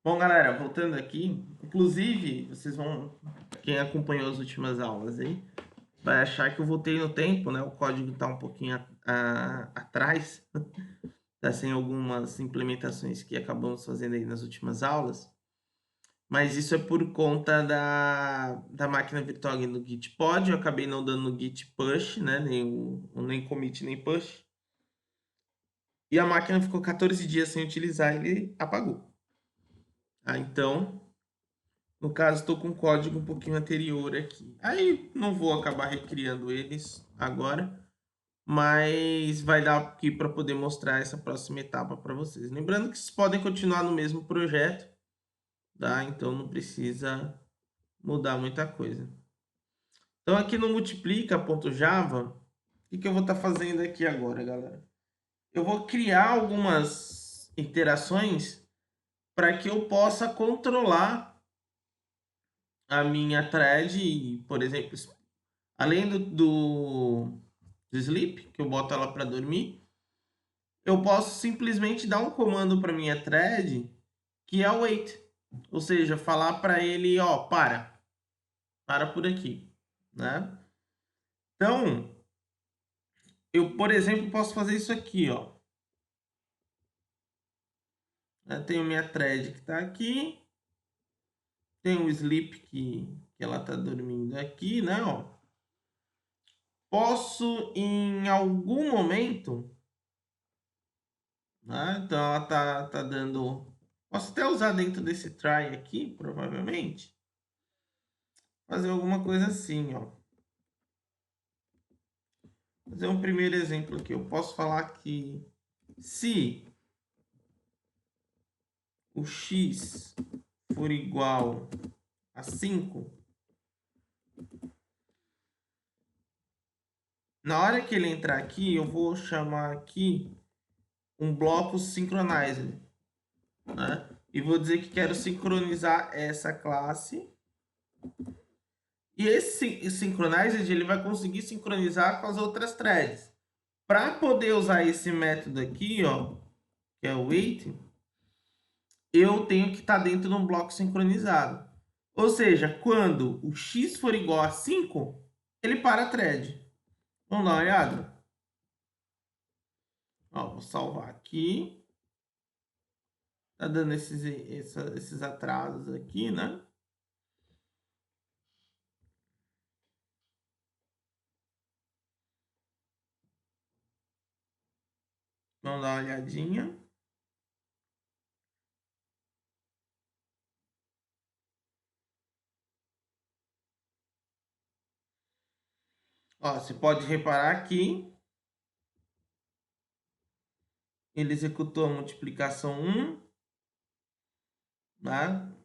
Bom, galera, voltando aqui, inclusive, quem acompanhou as últimas aulas aí, vai achar que eu voltei no tempo, né? O código está um pouquinho atrás, tá sem algumas implementações que acabamos fazendo aí nas últimas aulas, mas isso é por conta da máquina virtual no Git pod. Eu acabei não dando no Git push, né? Nem commit, nem push. E a máquina ficou 14 dias sem utilizar e ele apagou. Então, no caso, estou com um código um pouquinho anterior aqui. Aí não vou acabar recriando eles agora, mas vai dar aqui para poder mostrar essa próxima etapa para vocês. Lembrando que vocês podem continuar no mesmo projeto, tá? Então não precisa mudar muita coisa. Então aqui no multiplica.java, o que eu vou estar fazendo aqui agora, galera? Eu vou criar algumas iterações para que eu possa controlar a minha thread, por exemplo, além do sleep, que eu boto ela para dormir, eu posso simplesmente dar um comando para minha thread, que é o wait. Ou seja, falar para ele, ó, para por aqui, né? Então, eu, por exemplo, posso fazer isso aqui, ó. Eu tenho minha thread que está aqui, tem o sleep que ela está dormindo aqui, né, ó. Posso, em algum momento, né? Então ela tá dando. Posso até usar dentro desse try aqui, provavelmente. Fazer alguma coisa assim, ó. Fazer um primeiro exemplo aqui. Eu posso falar que se o x for igual a 5, na hora que ele entrar aqui, eu vou chamar aqui um bloco synchronized, né? E vou dizer que quero sincronizar essa classe. E esse synchronized ele vai conseguir sincronizar com as outras threads. Para poder usar esse método aqui, ó, que é o wait, eu tenho que estar dentro de um bloco sincronizado. Ou seja, quando o x for igual a 5, ele para a thread. Vamos dar uma olhada? Ó, vou salvar aqui. Tá dando esses atrasos aqui, né? Vamos dar uma olhadinha. Ó, você pode reparar aqui. Ele executou a multiplicação 1, né?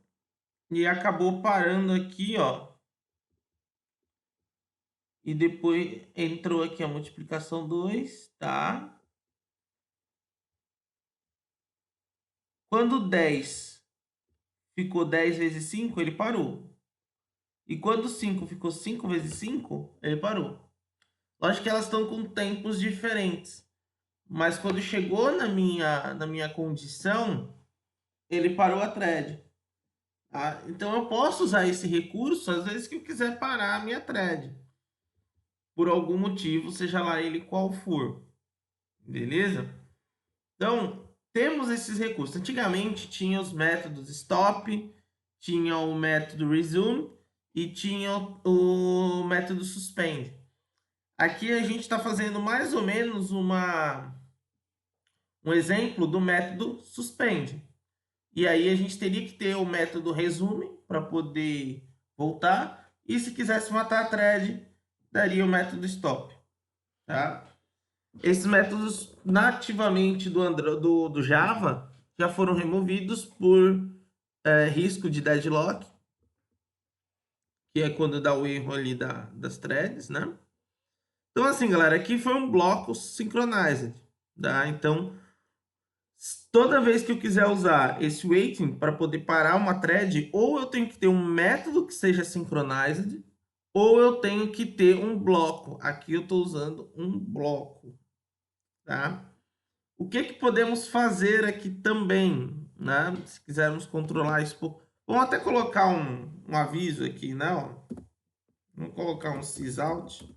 E acabou parando aqui, ó. E depois entrou aqui a multiplicação 2, tá? Quando 10 ficou 10 vezes 5, ele parou. E quando 5 ficou 5 vezes 5, ele parou. Lógico que elas estão com tempos diferentes. Mas quando chegou na minha condição, ele parou a thread. Tá? Então eu posso usar esse recurso às vezes que eu quiser parar a minha thread. Por algum motivo, seja lá ele qual for. Beleza? Então, temos esses recursos. Antigamente tinha os métodos stop, tinha o método resume e tinha o método suspend. Aqui a gente está fazendo mais ou menos um exemplo do método suspend. E aí a gente teria que ter o método resume para poder voltar. E se quisesse matar a thread, daria o método stop. Tá? Esses métodos nativamente do Java já foram removidos por risco de deadlock, que é quando dá o erro ali das threads, né? Então, assim, galera, aqui foi um bloco synchronized, tá? Então, toda vez que eu quiser usar esse waiting para poder parar uma thread, ou eu tenho que ter um método que seja synchronized, ou eu tenho que ter um bloco. Aqui eu estou usando um bloco, tá? O que podemos fazer aqui também? né? Se quisermos controlar isso, vamos até colocar um aviso aqui, né? Ó. Vamos colocar um sysout.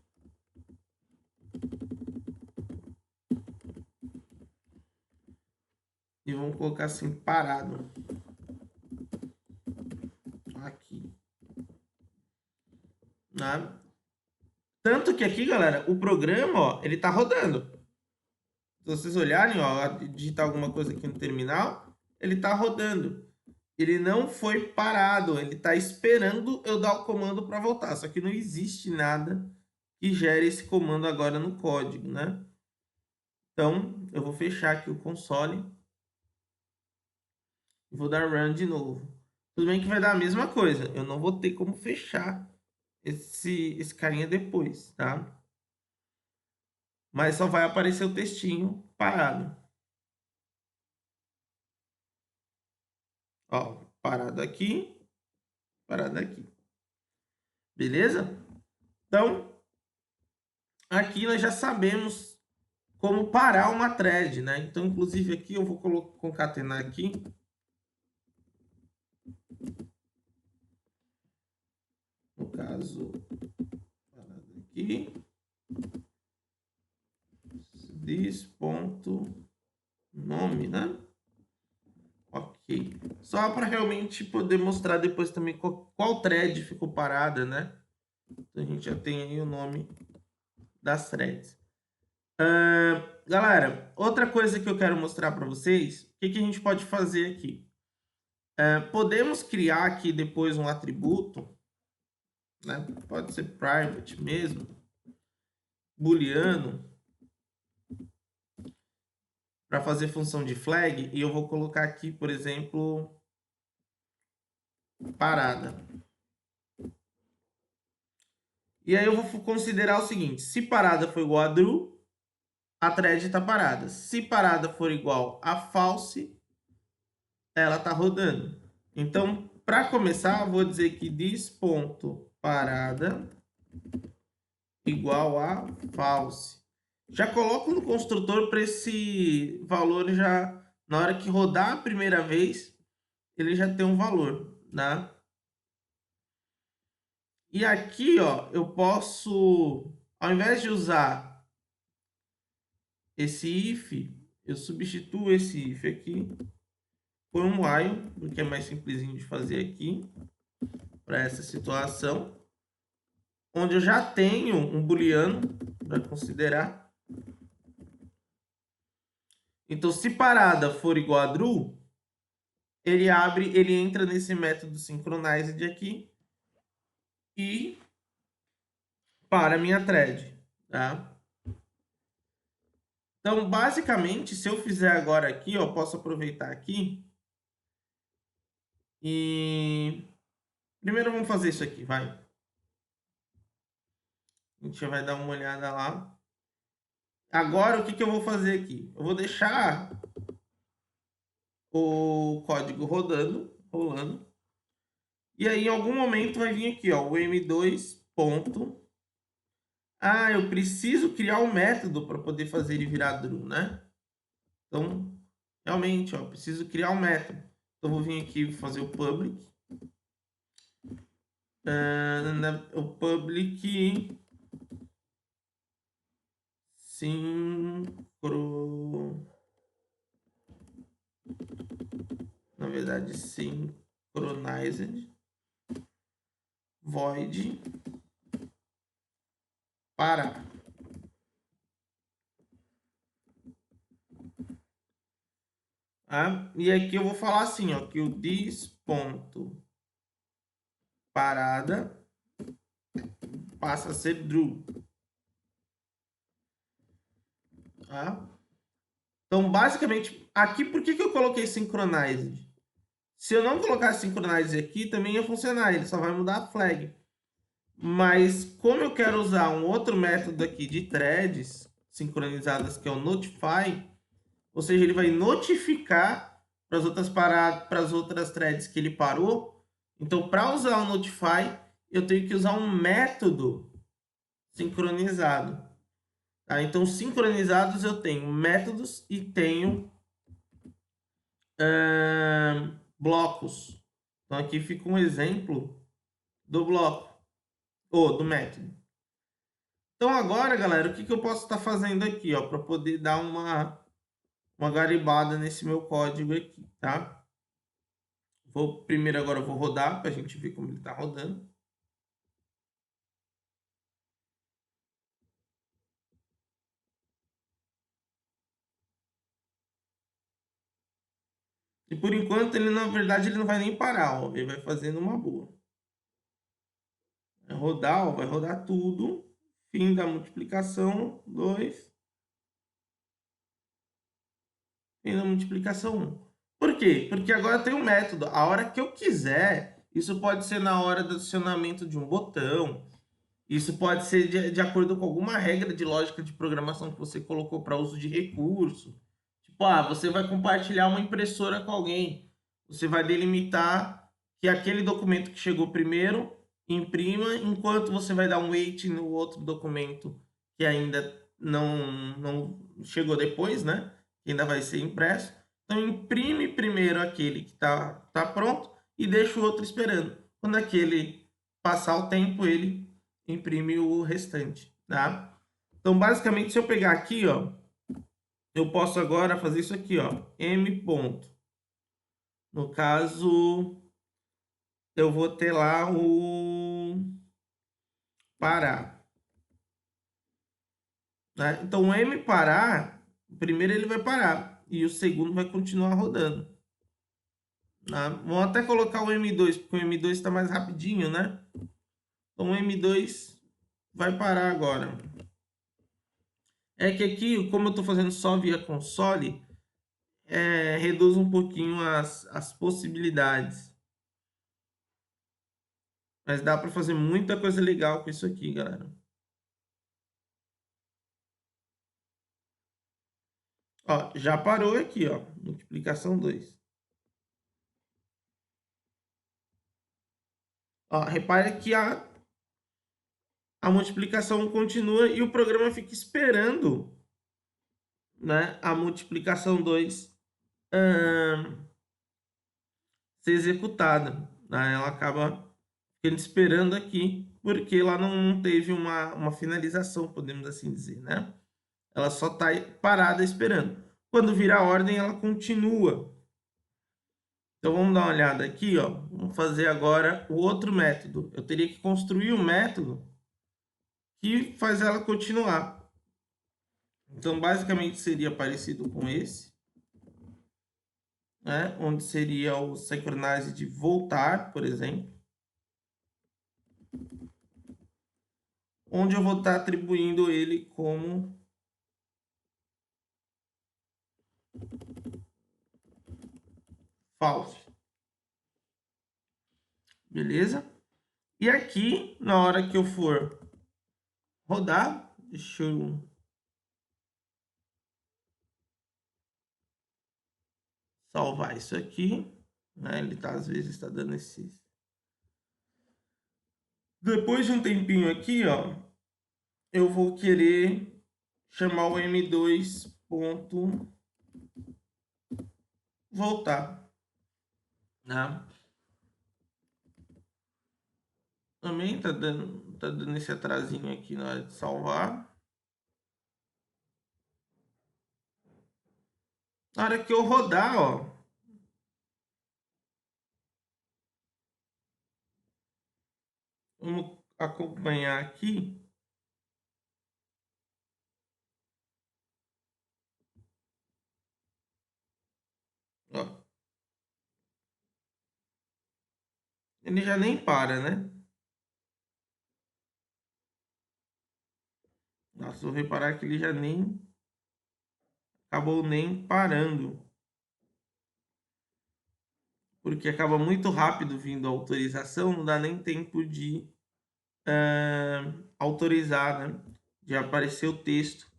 E vamos colocar assim, parado. Aqui. Né? Tanto que aqui, galera, o programa, ó, ele tá rodando. Se vocês olharem, ó, digitar alguma coisa aqui no terminal, ele tá rodando. Ele não foi parado, ele tá esperando eu dar o comando para voltar. Só que não existe nada que gere esse comando agora no código, né? Então, eu vou fechar aqui o console. E vou dar run de novo. Tudo bem que vai dar a mesma coisa. Eu não vou ter como fechar esse carinha depois, tá? Mas só vai aparecer o textinho parado. Ó, parado aqui, parado aqui. Beleza? Então, aqui nós já sabemos como parar uma thread, né? Então, inclusive aqui eu vou concatenar aqui. No caso, parado aqui. This.nome, né? Ok. Só para realmente poder mostrar depois também qual thread ficou parada, né? Então a gente já tem aí o nome das threads. Galera, outra coisa que eu quero mostrar para vocês, o que a gente pode fazer aqui? Podemos criar aqui depois um atributo, né? Pode ser private mesmo, booleano, para fazer função de flag, e eu vou colocar aqui, por exemplo, parada. E aí eu vou considerar o seguinte, se parada for igual a true, a thread está parada. Se parada for igual a false, ela está rodando. Então, para começar, eu vou dizer que this.parada igual a false. Já coloco no construtor para esse valor já, na hora que rodar a primeira vez, ele já tem um valor, né? E aqui, ó, eu posso, ao invés de usar esse if, eu substituo esse if aqui por um while, porque é mais simplesinho de fazer aqui, para essa situação, onde eu já tenho um booleano para considerar. Então, se parada for igual a true, ele entra nesse método synchronized aqui e para a minha thread, tá? Então, basicamente, se eu fizer agora aqui, ó, posso aproveitar aqui e primeiro vamos fazer isso aqui, vai. A gente vai dar uma olhada lá. Agora, o que eu vou fazer aqui? Eu vou deixar o código rolando. E aí, em algum momento, vai vir aqui, ó, o M2 ponto. Ah, eu preciso criar um método para poder fazer ele virar true, né? Então, realmente, ó, preciso criar um método. Então, eu vou vir aqui fazer o public. O public na verdade, synchronized void parar. E aqui eu vou falar assim, ó, que o this.parada passa a ser true. Tá? Então, basicamente, aqui, por que eu coloquei synchronized? Se eu não colocar synchronized aqui, também ia funcionar, ele só vai mudar a flag. Mas, como eu quero usar um outro método aqui de threads sincronizadas, que é o notify, ou seja, ele vai notificar para as outras threads que ele parou. Então, para usar o notify, eu tenho que usar um método sincronizado. Tá? Então, sincronizados eu tenho métodos e tenho blocos. Então, aqui fica um exemplo do bloco, ou do método. Então, agora, galera, o que eu posso estar fazendo aqui, ó, para poder dar uma garibada nesse meu código aqui, tá? Primeiro agora eu vou rodar para a gente ver como ele está rodando. E por enquanto ele, na verdade, ele não vai nem parar, ó, ele vai fazendo uma boa. Vai rodar, ó, vai rodar tudo. Fim da multiplicação, 2. Fim da multiplicação, 1. Por quê? Porque agora tem um método. A hora que eu quiser, isso pode ser na hora do adicionamento de um botão, isso pode ser de acordo com alguma regra de lógica de programação que você colocou para uso de recurso. Tipo, você vai compartilhar uma impressora com alguém. Você vai delimitar que aquele documento que chegou primeiro imprima, enquanto você vai dar um wait no outro documento que ainda não chegou depois, né? Que ainda vai ser impresso. Então, imprime primeiro aquele que tá pronto e deixa o outro esperando. Quando aquele passar o tempo, ele imprime o restante, tá? Então, basicamente, se eu pegar aqui, ó, eu posso agora fazer isso aqui, ó, m ponto. No caso, eu vou ter lá o parar, né? Então, o m parar, primeiro ele vai parar e o segundo vai continuar rodando, tá? Vamos até colocar o m2, porque o m2 está mais rapidinho, né? Então, o m2 vai parar agora. É que aqui, como eu estou fazendo só via console, reduz um pouquinho as possibilidades. Mas dá para fazer muita coisa legal com isso aqui, galera. Ó, já parou aqui, ó. Multiplicação 2. Ó, repare que a multiplicação continua e o programa fica esperando, né, a multiplicação 2 ser executada, né? Ela acaba ficando esperando aqui, porque ela não teve uma finalização, podemos assim dizer, né? Ela só está parada esperando. Quando vira a ordem, ela continua. Então vamos dar uma olhada aqui, ó. Vamos fazer agora o outro método. Eu teria que construir um método que faz ela continuar. Então basicamente seria parecido com esse, né? Onde seria o synchronize de voltar, por exemplo. Onde eu vou estar atribuindo ele como false. Beleza? E aqui, na hora que eu for rodar, deixa eu salvar isso aqui, né? Ele tá, às vezes está dando esses. Depois de um tempinho aqui, ó, eu vou querer chamar o M2 ponto voltar, né? Também tá dando esse atrasinho aqui na hora de salvar. Na hora que eu rodar, ó, vamos acompanhar aqui. Ó, ele já nem para, né? Nossa, vou reparar que ele já nem acabou nem parando. Porque acaba muito rápido vindo a autorização, não dá nem tempo de autorizar, né? De aparecer o texto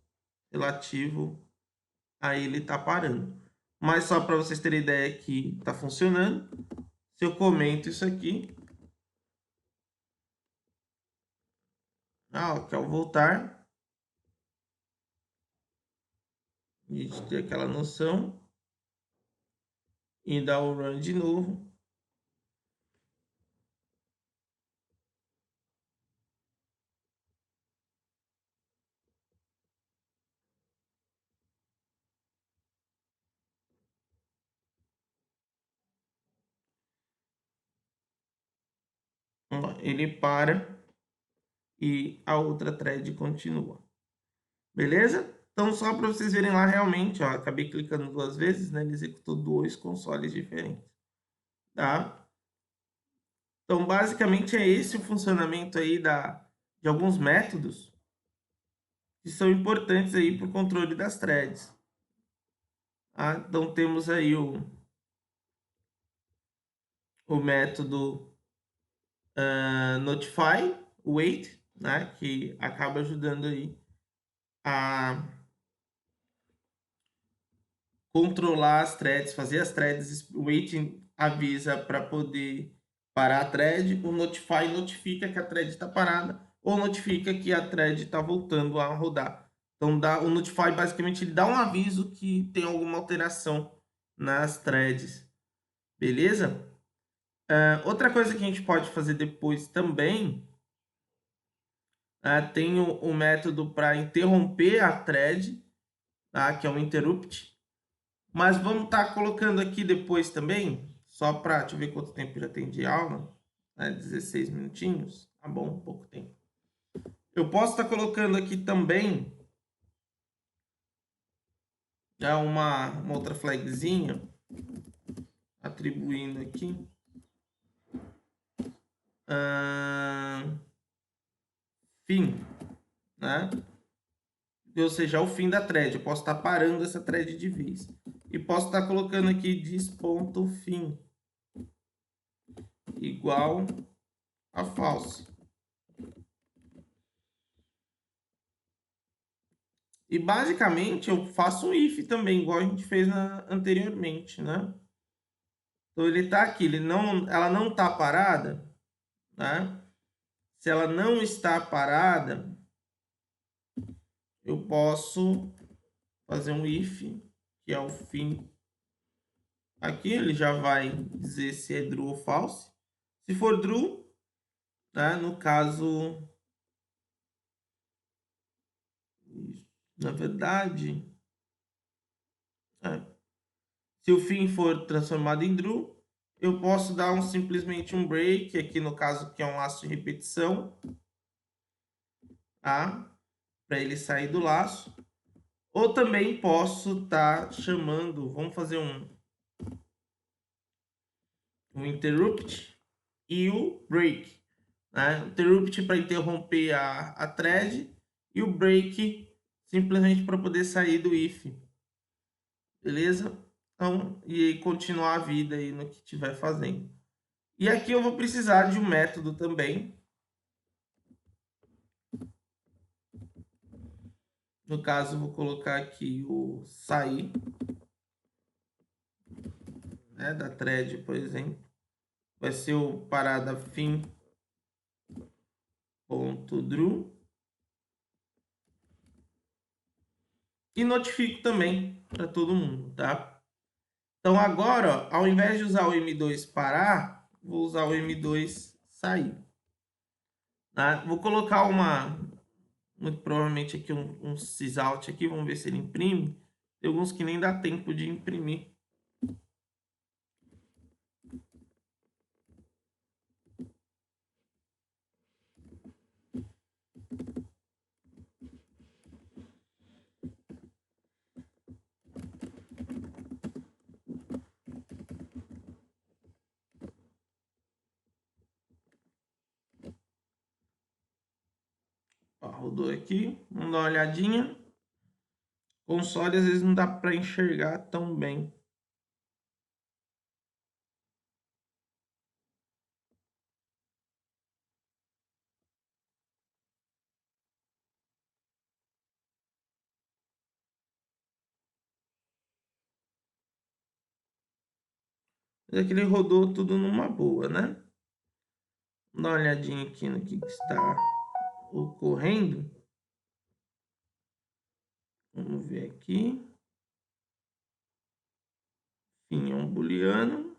relativo a ele tá parando. Mas só para vocês terem ideia que tá funcionando, se eu comento isso aqui, que ao voltar, a gente tem aquela noção. e dar o run de novo. Ele para e a outra thread continua. Beleza? Então, só para vocês verem lá realmente, ó, acabei clicando 2 vezes, né? Ele executou 2 consoles diferentes, tá? Então, basicamente é esse o funcionamento aí de alguns métodos que são importantes aí para o controle das threads. Tá? Então, temos aí o método notify, wait, né? Que acaba ajudando aí a controlar as threads, fazer as threads, o waiting avisa para poder parar a thread, o notify notifica que a thread está parada ou notifica que a thread está voltando a rodar. Então o notify basicamente ele dá um aviso que tem alguma alteração nas threads, beleza? Outra coisa que a gente pode fazer depois também, tem o método para interromper a thread, tá? Que é o interrupt. Mas vamos estar colocando aqui depois também, só para, deixa eu ver quanto tempo já tem de aula, né? 16 minutinhos, tá bom, pouco tempo. Eu posso estar colocando aqui também uma outra flagzinha, atribuindo aqui, fim, né? Ou seja, o fim da thread. Eu posso estar parando essa thread de vez. E posso estar colocando aqui dis.fim igual a false. E basicamente eu faço um if também, igual a gente fez anteriormente, né? Então ele está aqui, ela não está parada, né? Se ela não está parada, eu posso fazer um if, que é o fim. Aqui ele já vai dizer se é true ou false. Se for true, né? No caso, na verdade, se o fim for transformado em true, eu posso dar simplesmente um break, aqui no caso que é um laço de repetição, tá? Para ele sair do laço. Ou também posso estar chamando, vamos fazer um interrupt e o break. Né? Interrupt para interromper a thread e o break simplesmente para poder sair do if. Beleza? Então, e continuar a vida aí no que estiver fazendo. E aqui eu vou precisar de um método também. No caso, eu vou colocar aqui o sair, né, da thread, por exemplo. Vai ser o parada fim.drew. E notifico também para todo mundo, tá? Então agora, ó, ao invés de usar o M2 parar, vou usar o M2 sair. Tá? Vou colocar muito provavelmente aqui um sysout aqui, vamos ver se ele imprime. Tem alguns que nem dá tempo de imprimir. Ó, rodou aqui, vamos dar uma olhadinha. Console às vezes não dá para enxergar tão bem. Mas aqui ele rodou tudo numa boa, né? Vamos dar uma olhadinha aqui no que está ocorrendo. Vamos ver aqui. fim é um booleano.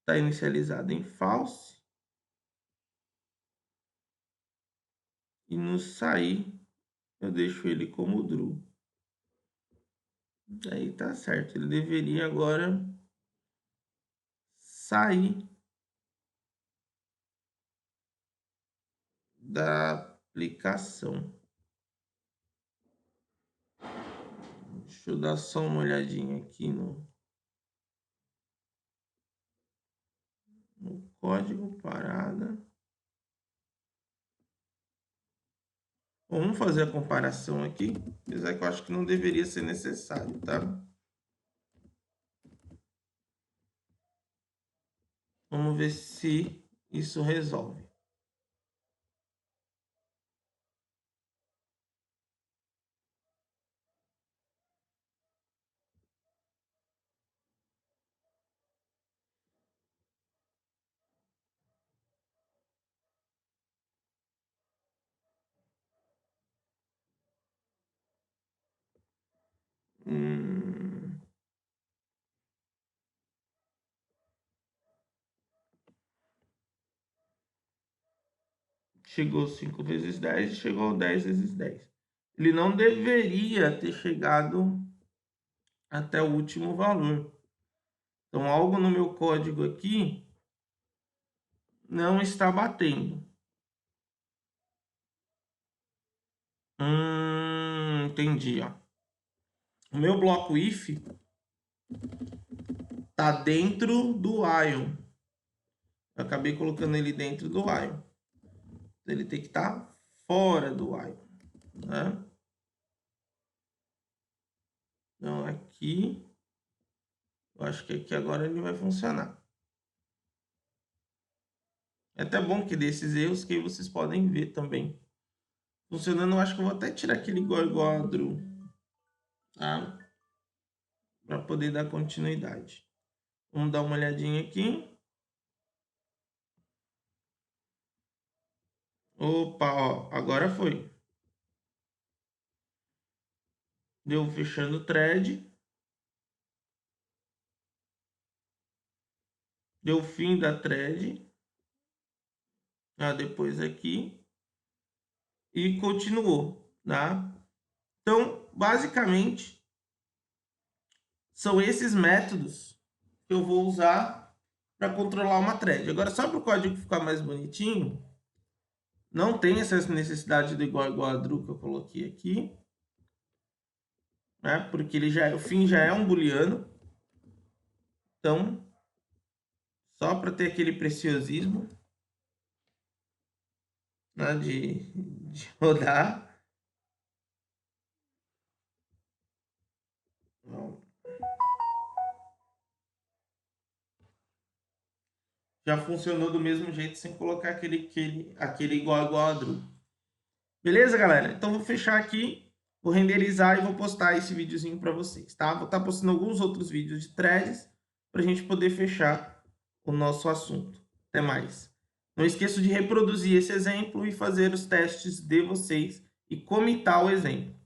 Está inicializado em false. E no sair, eu deixo ele como true. Aí tá certo. Ele deveria agora sair da aplicação. Deixa eu dar só uma olhadinha aqui no código parada. Vamos fazer a comparação aqui, apesar que eu acho que não deveria ser necessário, tá? Vamos ver se isso resolve. Chegou 5 vezes 10 e chegou 10 vezes 10. Ele não deveria ter chegado até o último valor. Então, algo no meu código aqui não está batendo. Entendi, ó. O meu bloco if está dentro do while. Eu acabei colocando ele dentro do while. Ele tem que estar fora do while, né? Então, aqui, eu acho que aqui agora ele vai funcionar. É até bom que desses erros que aí vocês podem ver também. Funcionando, eu acho que eu vou até tirar aquele igual a Drew, tá? Para poder dar continuidade. Vamos dar uma olhadinha aqui. Opa, ó, agora foi. Deu fechando o thread. Deu fim da thread. Depois aqui. E continuou, tá? Então, basicamente, são esses métodos que eu vou usar para controlar uma thread. Agora, só para o código ficar mais bonitinho, não tem essa necessidade do igual a Drew que eu coloquei aqui, né? Porque ele o fim já é um booleano. Então, só para ter aquele preciosismo, né, de rodar. Já funcionou do mesmo jeito sem colocar aquele igual a Drew. Beleza, galera? Então, vou fechar aqui, vou renderizar e vou postar esse videozinho para vocês, tá? Vou estar postando alguns outros vídeos de threads para a gente poder fechar o nosso assunto. Até mais. Não esqueça de reproduzir esse exemplo e fazer os testes de vocês e comitar o exemplo.